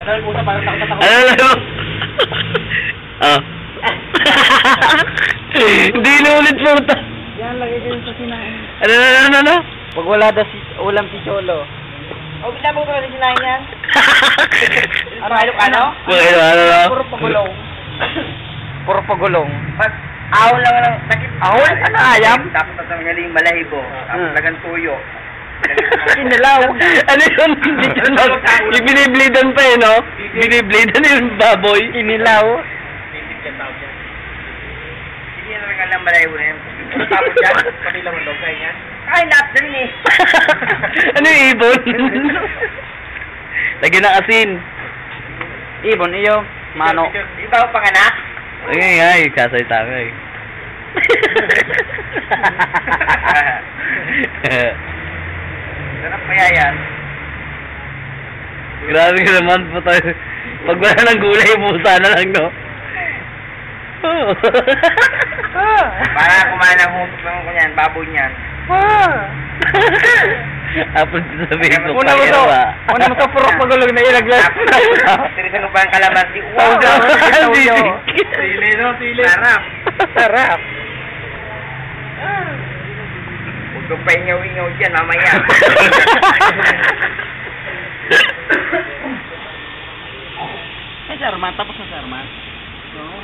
Ano mo sa parang takot-takot? Ano? Ah. Hindi inulit mo ito. Yan, lagay ko sa sinain. Ano? Pag wala daw ulam si Cholo. O, pinabog ko na sinain yan? Ano? Puro pagulong. Puro pagulong. Ahol lang lang. Ahol? Ano ayam? Tapos natanggalin yung balahibo. Tapos lagan tuyo. Kinilaw. Ano yun? Yung binibleedan pa eh, no? Binibleedan yung baboy. Kinilaw. Hindi na naman lang balahibo na yan. Tapos yan, kanila mo daw kayo yan. Ay, lahat na rin eh. Ano yung ibon? Lagyan ng asin. Ibon, iyo. Mano. Di ba ako panganak? Ay, kasay tayo eh. Sarap kaya yan. Grabe ka naman po tayo. Pag wala ng gulay, musa na lang, no? Para kumain ng hutok ng kunyan, baboy niyan. Apos sabihin ko Una mo to puro pagulong na ilaglas. Tirisan mo pa ang kalamansi. Wow! Sili, no? Sili. Sarap. Sarap. Huwag kang paingaw-ingaw dyan, mamaya. Ay, Sarman. Tapos na Sarman. Oo.